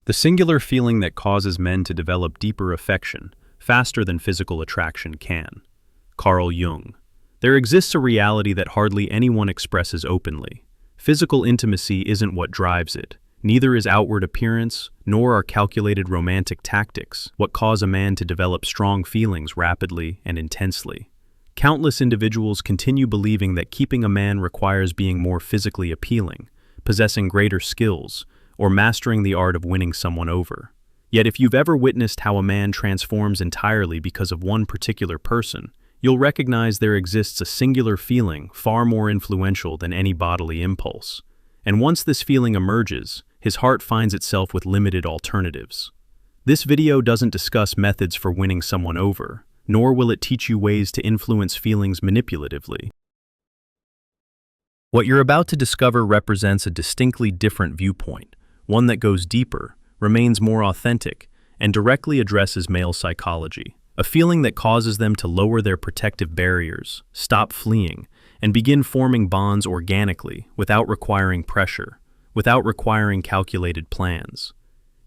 The singular feeling that causes men to develop deeper affection, faster than physical attraction can. Carl Jung. There exists a reality that hardly anyone expresses openly. Physical intimacy isn't what drives it. Neither is outward appearance, nor are calculated romantic tactics what cause a man to develop strong feelings rapidly and intensely. Countless individuals continue believing that keeping a man requires being more physically appealing, possessing greater skills, or mastering the art of winning someone over. Yet if you've ever witnessed how a man transforms entirely because of one particular person, you'll recognize there exists a singular feeling far more influential than any bodily impulse. And once this feeling emerges, his heart finds itself with limited alternatives. This video doesn't discuss methods for winning someone over, nor will it teach you ways to influence feelings manipulatively. What you're about to discover represents a distinctly different viewpoint, one that goes deeper, remains more authentic, and directly addresses male psychology, a feeling that causes them to lower their protective barriers, stop fleeing, and begin forming bonds organically without requiring pressure, without requiring calculated plans.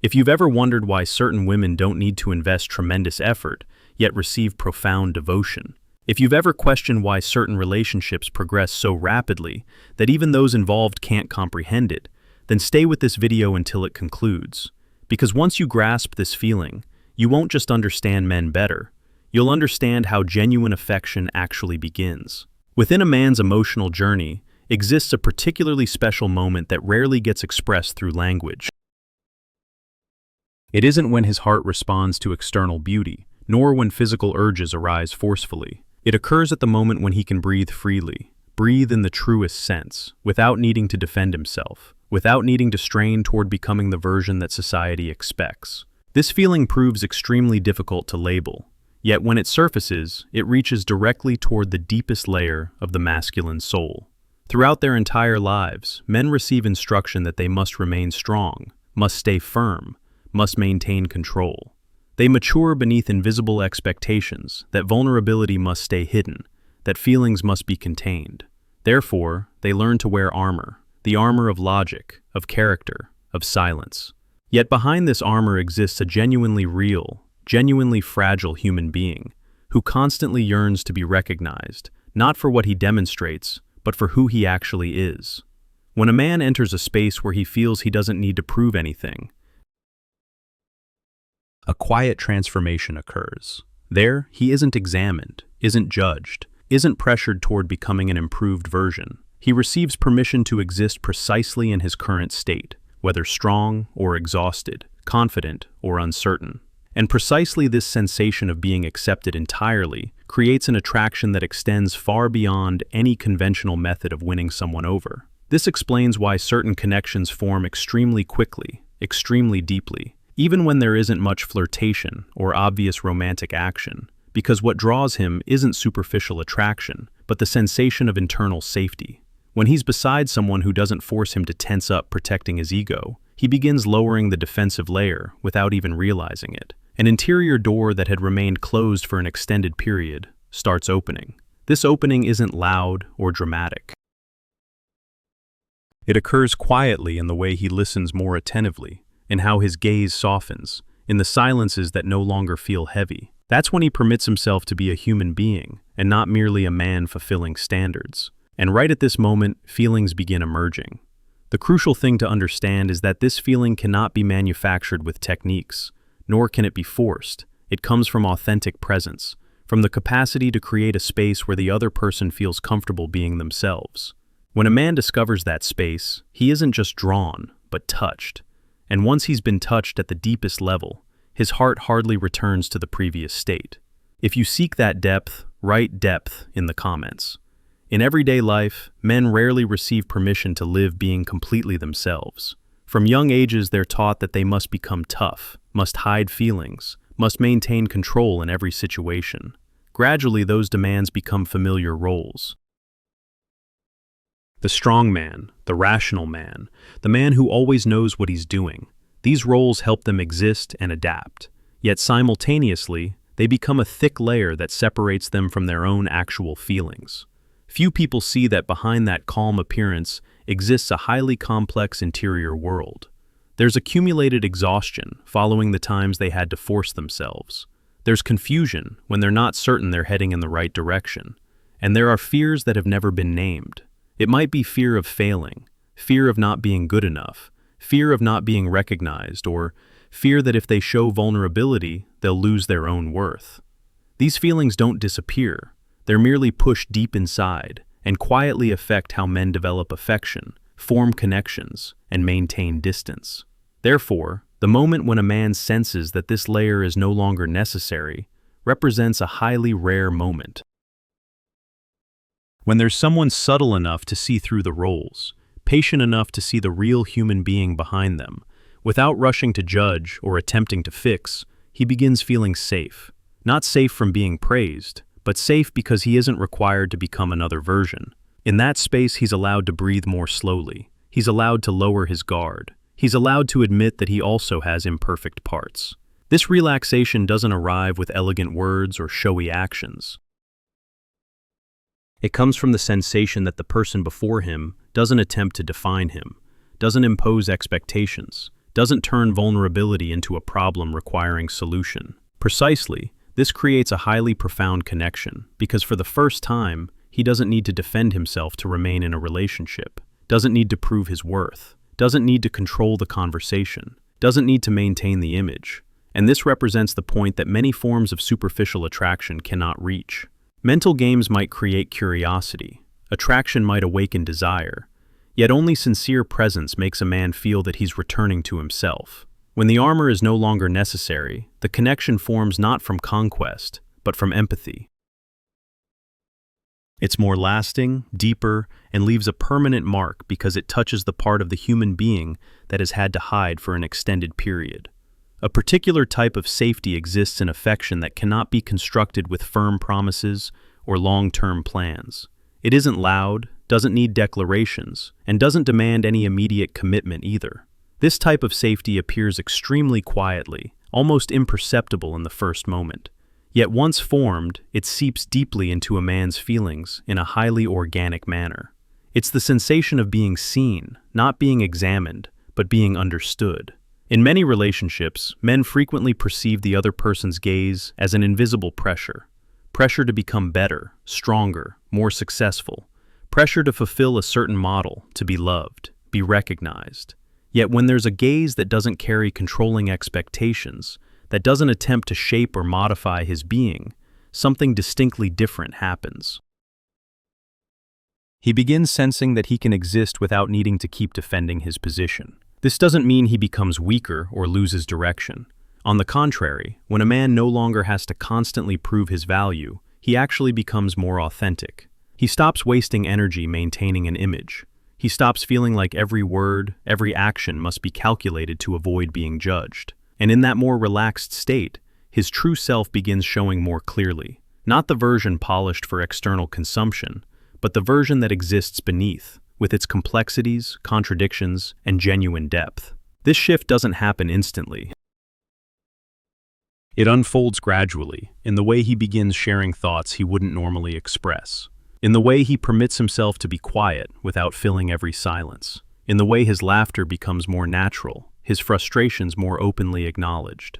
If you've ever wondered why certain women don't need to invest tremendous effort, yet receive profound devotion, if you've ever questioned why certain relationships progress so rapidly that even those involved can't comprehend it, then stay with this video until it concludes. Because once you grasp this feeling, you won't just understand men better, you'll understand how genuine affection actually begins. Within a man's emotional journey exists a particularly special moment that rarely gets expressed through language. It isn't when his heart responds to external beauty, nor when physical urges arise forcefully. It occurs at the moment when he can breathe freely, breathe in the truest sense, without needing to defend himself, without needing to strain toward becoming the version that society expects. This feeling proves extremely difficult to label, yet when it surfaces, it reaches directly toward the deepest layer of the masculine soul. Throughout their entire lives, men receive instruction that they must remain strong, must stay firm, must maintain control. They mature beneath invisible expectations that vulnerability must stay hidden, that feelings must be contained. Therefore, they learn to wear armor, the armor of logic, of character, of silence. Yet behind this armor exists a genuinely real, genuinely fragile human being who constantly yearns to be recognized, not for what he demonstrates, but for who he actually is. When a man enters a space where he feels he doesn't need to prove anything, a quiet transformation occurs. There, he isn't examined, isn't judged, isn't pressured toward becoming an improved version. He receives permission to exist precisely in his current state, whether strong or exhausted, confident or uncertain. And precisely this sensation of being accepted entirely creates an attraction that extends far beyond any conventional method of winning someone over. This explains why certain connections form extremely quickly, extremely deeply, even when there isn't much flirtation or obvious romantic action, because what draws him isn't superficial attraction, but the sensation of internal safety. When he's beside someone who doesn't force him to tense up protecting his ego, he begins lowering the defensive layer without even realizing it. An interior door that had remained closed for an extended period starts opening. This opening isn't loud or dramatic. It occurs quietly in the way he listens more attentively, in how his gaze softens, in the silences that no longer feel heavy. That's when he permits himself to be a human being, and not merely a man fulfilling standards. And right at this moment, feelings begin emerging. The crucial thing to understand is that this feeling cannot be manufactured with techniques, nor can it be forced. It comes from authentic presence, from the capacity to create a space where the other person feels comfortable being themselves. When a man discovers that space, he isn't just drawn, but touched. And once he's been touched at the deepest level, his heart hardly returns to the previous state. If you seek that depth, write depth in the comments. In everyday life, men rarely receive permission to live being completely themselves. From young ages, they're taught that they must become tough, must hide feelings, must maintain control in every situation. Gradually, those demands become familiar roles. The strong man, the rational man, the man who always knows what he's doing. These roles help them exist and adapt. Yet simultaneously, they become a thick layer that separates them from their own actual feelings. Few people see that behind that calm appearance exists a highly complex interior world. There's accumulated exhaustion following the times they had to force themselves. There's confusion when they're not certain they're heading in the right direction. And there are fears that have never been named. It might be fear of failing, fear of not being good enough, fear of not being recognized, or fear that if they show vulnerability, they'll lose their own worth. These feelings don't disappear. They're merely pushed deep inside and quietly affect how men develop affection, form connections, and maintain distance. Therefore, the moment when a man senses that this layer is no longer necessary represents a highly rare moment. When there's someone subtle enough to see through the roles, patient enough to see the real human being behind them, without rushing to judge or attempting to fix, he begins feeling safe. Not safe from being praised, but safe because he isn't required to become another version. In that space, he's allowed to breathe more slowly. He's allowed to lower his guard. He's allowed to admit that he also has imperfect parts. This relaxation doesn't arrive with elegant words or showy actions. It comes from the sensation that the person before him doesn't attempt to define him, doesn't impose expectations, doesn't turn vulnerability into a problem requiring solution. Precisely, this creates a highly profound connection because for the first time, he doesn't need to defend himself to remain in a relationship, doesn't need to prove his worth, doesn't need to control the conversation, doesn't need to maintain the image. And this represents the point that many forms of superficial attraction cannot reach. Mental games might create curiosity, attraction might awaken desire, yet only sincere presence makes a man feel that he's returning to himself. When the armor is no longer necessary, the connection forms not from conquest, but from empathy. It's more lasting, deeper, and leaves a permanent mark because it touches the part of the human being that has had to hide for an extended period. A particular type of safety exists in affection that cannot be constructed with firm promises or long-term plans. It isn't loud, doesn't need declarations, and doesn't demand any immediate commitment either. This type of safety appears extremely quietly, almost imperceptible in the first moment. Yet once formed, it seeps deeply into a man's feelings in a highly organic manner. It's the sensation of being seen, not being examined, but being understood. In many relationships, men frequently perceive the other person's gaze as an invisible pressure. Pressure to become better, stronger, more successful. Pressure to fulfill a certain model, to be loved, be recognized. Yet when there's a gaze that doesn't carry controlling expectations, that doesn't attempt to shape or modify his being, something distinctly different happens. He begins sensing that he can exist without needing to keep defending his position. This doesn't mean he becomes weaker or loses direction. On the contrary, when a man no longer has to constantly prove his value, he actually becomes more authentic. He stops wasting energy maintaining an image. He stops feeling like every word, every action must be calculated to avoid being judged. And in that more relaxed state, his true self begins showing more clearly. Not the version polished for external consumption, but the version that exists beneath, with its complexities, contradictions, and genuine depth. This shift doesn't happen instantly. It unfolds gradually, in the way he begins sharing thoughts he wouldn't normally express, in the way he permits himself to be quiet without filling every silence, in the way his laughter becomes more natural, his frustrations more openly acknowledged.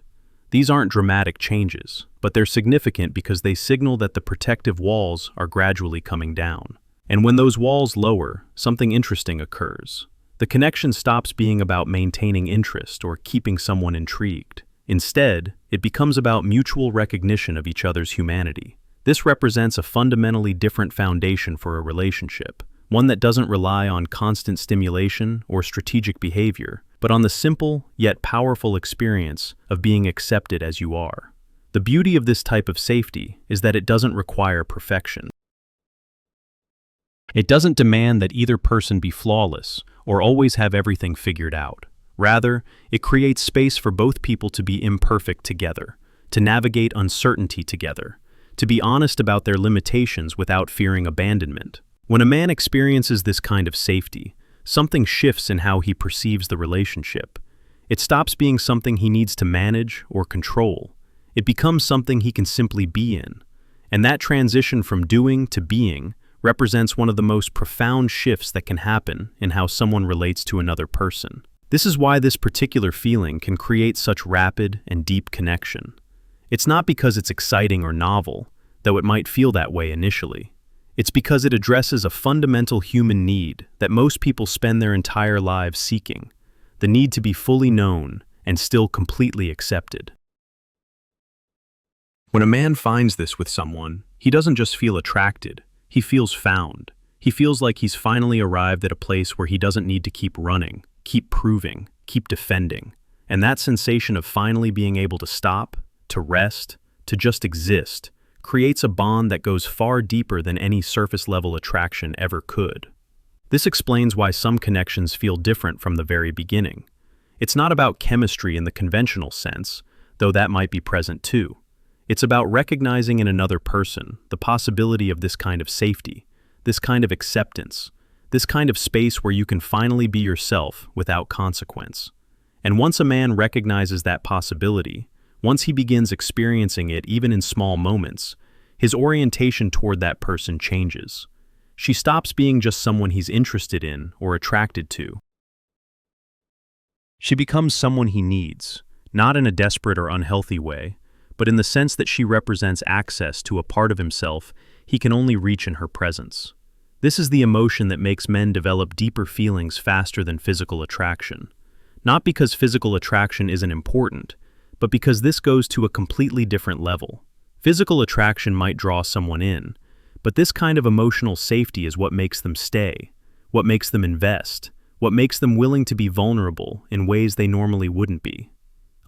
These aren't dramatic changes, but they're significant because they signal that the protective walls are gradually coming down. And when those walls lower, something interesting occurs. The connection stops being about maintaining interest or keeping someone intrigued. Instead, it becomes about mutual recognition of each other's humanity. This represents a fundamentally different foundation for a relationship, one that doesn't rely on constant stimulation or strategic behavior, but on the simple yet powerful experience of being accepted as you are. The beauty of this type of safety is that it doesn't require perfection. It doesn't demand that either person be flawless or always have everything figured out. Rather, it creates space for both people to be imperfect together, to navigate uncertainty together, to be honest about their limitations without fearing abandonment. When a man experiences this kind of safety, something shifts in how he perceives the relationship. It stops being something he needs to manage or control. It becomes something he can simply be in. And that transition from doing to being represents one of the most profound shifts that can happen in how someone relates to another person. This is why this particular feeling can create such rapid and deep connection. It's not because it's exciting or novel, though it might feel that way initially. It's because it addresses a fundamental human need that most people spend their entire lives seeking, the need to be fully known and still completely accepted. When a man finds this with someone, he doesn't just feel attracted, he feels found. He feels like he's finally arrived at a place where he doesn't need to keep running, keep proving, keep defending. And that sensation of finally being able to stop, to rest, to just exist, creates a bond that goes far deeper than any surface-level attraction ever could. This explains why some connections feel different from the very beginning. It's not about chemistry in the conventional sense, though that might be present too. It's about recognizing in another person the possibility of this kind of safety, this kind of acceptance, this kind of space where you can finally be yourself without consequence. And once a man recognizes that possibility, once he begins experiencing it even in small moments, his orientation toward that person changes. She stops being just someone he's interested in or attracted to. She becomes someone he needs, not in a desperate or unhealthy way, but in the sense that she represents access to a part of himself he can only reach in her presence. This is the emotion that makes men develop deeper feelings faster than physical attraction. Not because physical attraction isn't important, but because this goes to a completely different level. Physical attraction might draw someone in, but this kind of emotional safety is what makes them stay, what makes them invest, what makes them willing to be vulnerable in ways they normally wouldn't be.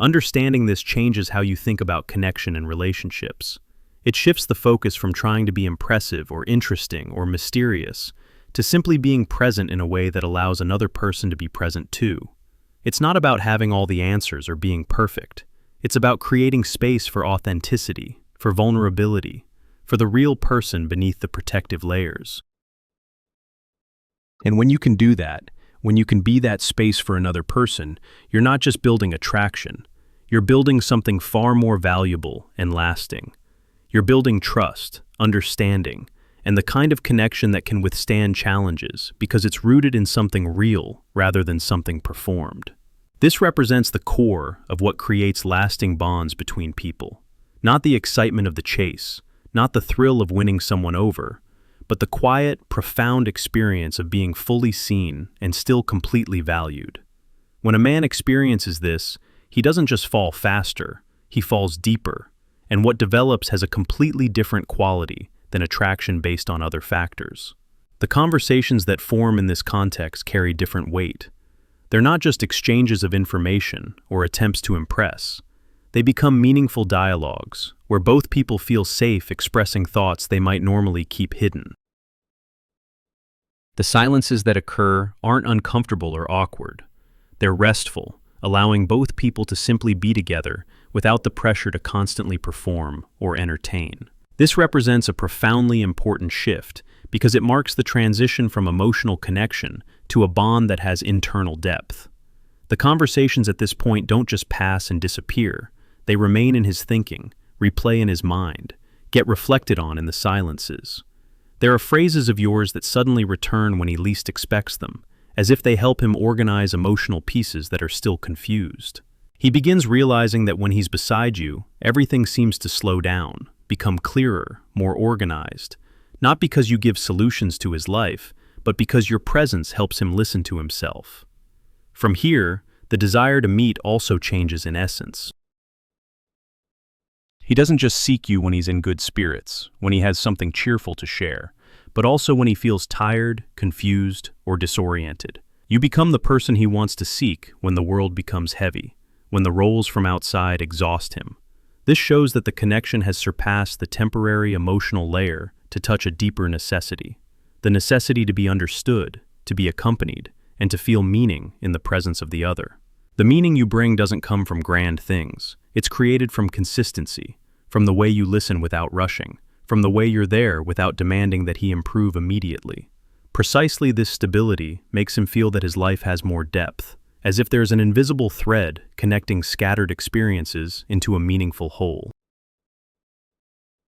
Understanding this changes how you think about connection and relationships. It shifts the focus from trying to be impressive or interesting or mysterious to simply being present in a way that allows another person to be present too. It's not about having all the answers or being perfect. It's about creating space for authenticity, for vulnerability, for the real person beneath the protective layers. And when you can do that, when you can be that space for another person, you're not just building attraction. You're building something far more valuable and lasting. You're building trust, understanding, and the kind of connection that can withstand challenges because it's rooted in something real rather than something performed. This represents the core of what creates lasting bonds between people. Not the excitement of the chase, not the thrill of winning someone over, but the quiet, profound experience of being fully seen and still completely valued. When a man experiences this, he doesn't just fall faster, he falls deeper, and what develops has a completely different quality than attraction based on other factors. The conversations that form in this context carry different weight. They're not just exchanges of information or attempts to impress. They become meaningful dialogues, where both people feel safe expressing thoughts they might normally keep hidden. The silences that occur aren't uncomfortable or awkward. They're restful, allowing both people to simply be together without the pressure to constantly perform or entertain. This represents a profoundly important shift because it marks the transition from emotional connection to a bond that has internal depth. The conversations at this point don't just pass and disappear. They remain in his thinking, replay in his mind, get reflected on in the silences. There are phrases of yours that suddenly return when he least expects them, as if they help him organize emotional pieces that are still confused. He begins realizing that when he's beside you, everything seems to slow down, become clearer, more organized, not because you give solutions to his life, but because your presence helps him listen to himself. From here, the desire to meet also changes in essence. He doesn't just seek you when he's in good spirits, when he has something cheerful to share, but also when he feels tired, confused, or disoriented. You become the person he wants to seek when the world becomes heavy, when the roles from outside exhaust him. This shows that the connection has surpassed the temporary emotional layer to touch a deeper necessity, the necessity to be understood, to be accompanied, and to feel meaning in the presence of the other. The meaning you bring doesn't come from grand things. It's created from consistency, from the way you listen without rushing, from the way you're there without demanding that he improve immediately. Precisely this stability makes him feel that his life has more depth, as if there's an invisible thread connecting scattered experiences into a meaningful whole.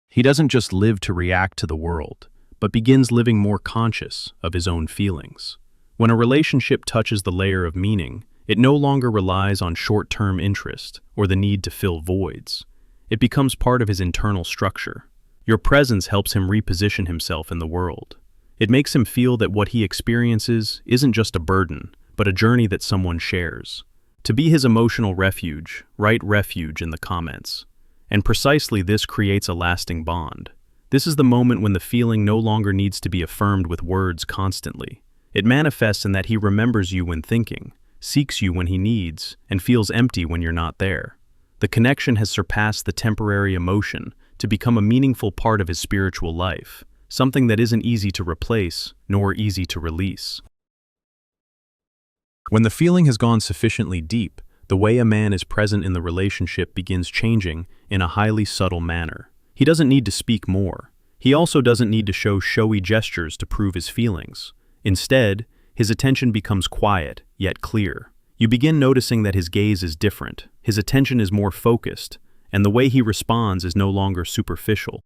He doesn't just live to react to the world, but begins living more conscious of his own feelings. When a relationship touches the layer of meaning, It no longer relies on short-term interest or the need to fill voids. It becomes part of his internal structure. Your presence helps him reposition himself in the world. It makes him feel that what he experiences isn't just a burden, but a journey that someone shares. To be his emotional refuge, write refuge in the comments. And precisely this creates a lasting bond. This is the moment when the feeling no longer needs to be affirmed with words constantly. It manifests in that he remembers you when thinking, seeks you when he needs, and feels empty when you're not there. The connection has surpassed the temporary emotion to become a meaningful part of his spiritual life, something that isn't easy to replace nor easy to release. When the feeling has gone sufficiently deep, the way a man is present in the relationship begins changing in a highly subtle manner. He doesn't need to speak more. He also doesn't need to show showy gestures to prove his feelings. Instead, his attention becomes quiet, yet clear. You begin noticing that his gaze is different, his attention is more focused, and the way he responds is no longer superficial.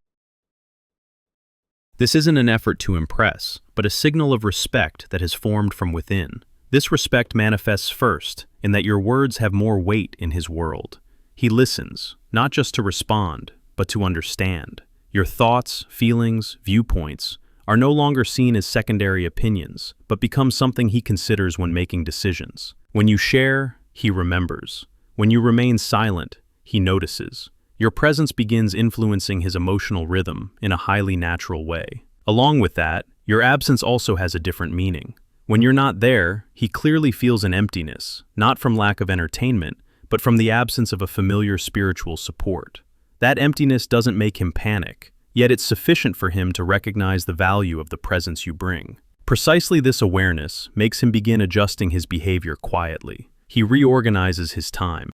This isn't an effort to impress, but a signal of respect that has formed from within. This respect manifests first in that your words have more weight in his world. He listens, not just to respond, but to understand. Your thoughts, feelings, viewpoints are no longer seen as secondary opinions, but become something he considers when making decisions. When you share, he remembers. When you remain silent, he notices. Your presence begins influencing his emotional rhythm in a highly natural way. Along with that, your absence also has a different meaning. When you're not there, he clearly feels an emptiness, not from lack of entertainment, but from the absence of a familiar spiritual support. That emptiness doesn't make him panic, yet it's sufficient for him to recognize the value of the presence you bring. Precisely this awareness makes him begin adjusting his behavior quietly. He reorganizes his time.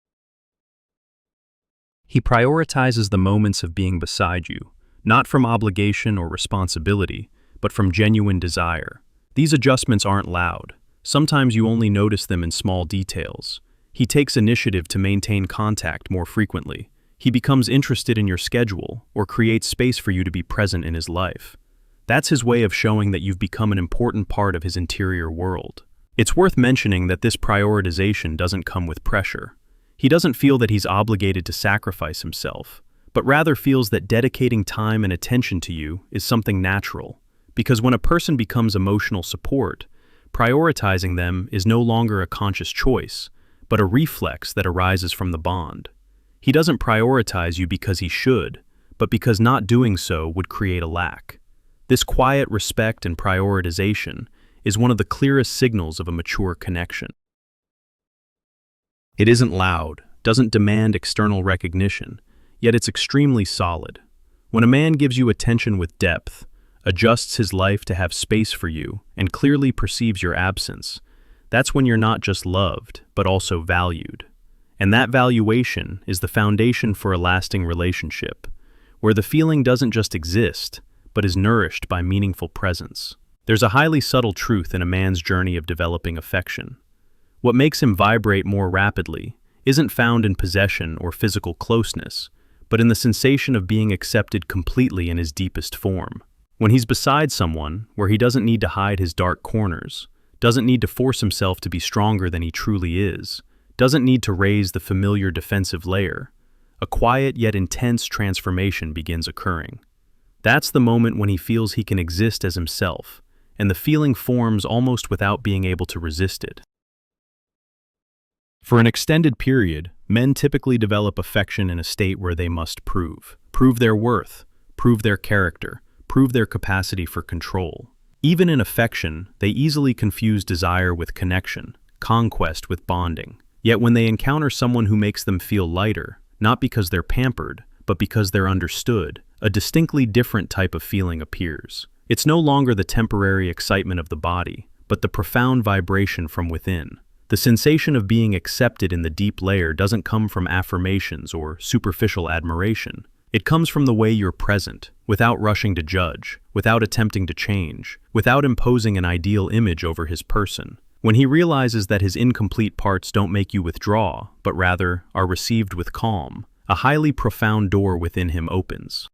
He prioritizes the moments of being beside you, not from obligation or responsibility, but from genuine desire. These adjustments aren't loud. Sometimes you only notice them in small details. He takes initiative to maintain contact more frequently. He becomes interested in your schedule or creates space for you to be present in his life. That's his way of showing that you've become an important part of his interior world. It's worth mentioning that this prioritization doesn't come with pressure. He doesn't feel that he's obligated to sacrifice himself, but rather feels that dedicating time and attention to you is something natural. Because when a person becomes emotional support, prioritizing them is no longer a conscious choice, but a reflex that arises from the bond. He doesn't prioritize you because he should, but because not doing so would create a lack. This quiet respect and prioritization is one of the clearest signals of a mature connection. It isn't loud, doesn't demand external recognition, yet it's extremely solid. When a man gives you attention with depth, adjusts his life to have space for you, and clearly perceives your absence, that's when you're not just loved, but also valued. And that valuation is the foundation for a lasting relationship, where the feeling doesn't just exist, but is nourished by meaningful presence. There's a highly subtle truth in a man's journey of developing affection. What makes him vibrate more rapidly isn't found in possession or physical closeness, but in the sensation of being accepted completely in his deepest form. When he's beside someone where he doesn't need to hide his dark corners, doesn't need to force himself to be stronger than he truly is, doesn't need to raise the familiar defensive layer, a quiet yet intense transformation begins occurring. That's the moment when he feels he can exist as himself, and the feeling forms almost without being able to resist it. For an extended period, men typically develop affection in a state where they must prove their worth, prove their character, prove their capacity for control. Even in affection, they easily confuse desire with connection, conquest with bonding. Yet when they encounter someone who makes them feel lighter, not because they're pampered, but because they're understood, a distinctly different type of feeling appears. It's no longer the temporary excitement of the body, but the profound vibration from within. The sensation of being accepted in the deep layer doesn't come from affirmations or superficial admiration. It comes from the way you're present, without rushing to judge, without attempting to change, without imposing an ideal image over his person. When he realizes that his incomplete parts don't make you withdraw, but rather are received with calm, a highly profound door within him opens.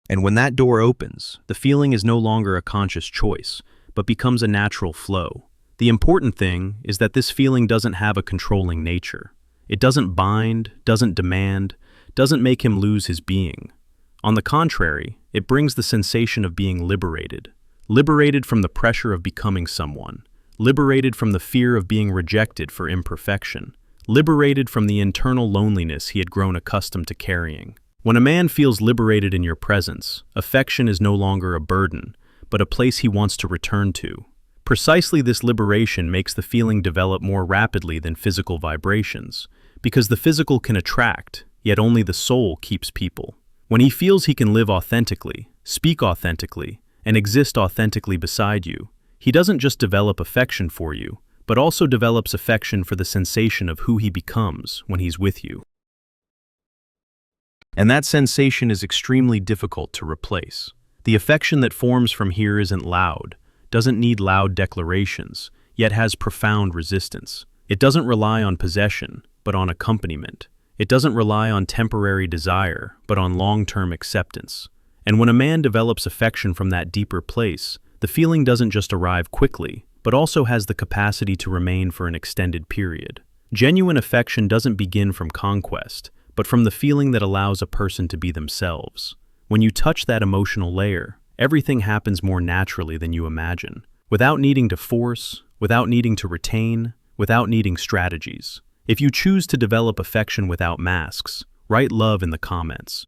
And when that door opens, the feeling is no longer a conscious choice, but becomes a natural flow. The important thing is that this feeling doesn't have a controlling nature. It doesn't bind, doesn't demand, doesn't make him lose his being. On the contrary, it brings the sensation of being liberated. Liberated from the pressure of becoming someone. Liberated from the fear of being rejected for imperfection. Liberated from the internal loneliness he had grown accustomed to carrying. When a man feels liberated in your presence, affection is no longer a burden, but a place he wants to return to. Precisely this liberation makes the feeling develop more rapidly than physical vibrations, because the physical can attract, yet only the soul keeps people. When he feels he can live authentically, speak authentically, and exist authentically beside you, he doesn't just develop affection for you, but also develops affection for the sensation of who he becomes when he's with you. And that sensation is extremely difficult to replace. The affection that forms from here isn't loud, doesn't need loud declarations, yet has profound resistance. It doesn't rely on possession, but on accompaniment. It doesn't rely on temporary desire, but on long-term acceptance. And when a man develops affection from that deeper place, the feeling doesn't just arrive quickly, but also has the capacity to remain for an extended period. Genuine affection doesn't begin from conquest, but from the feeling that allows a person to be themselves. When you touch that emotional layer, everything happens more naturally than you imagine, without needing to force, without needing to retain, without needing strategies. If you choose to develop affection without masks, write love in the comments.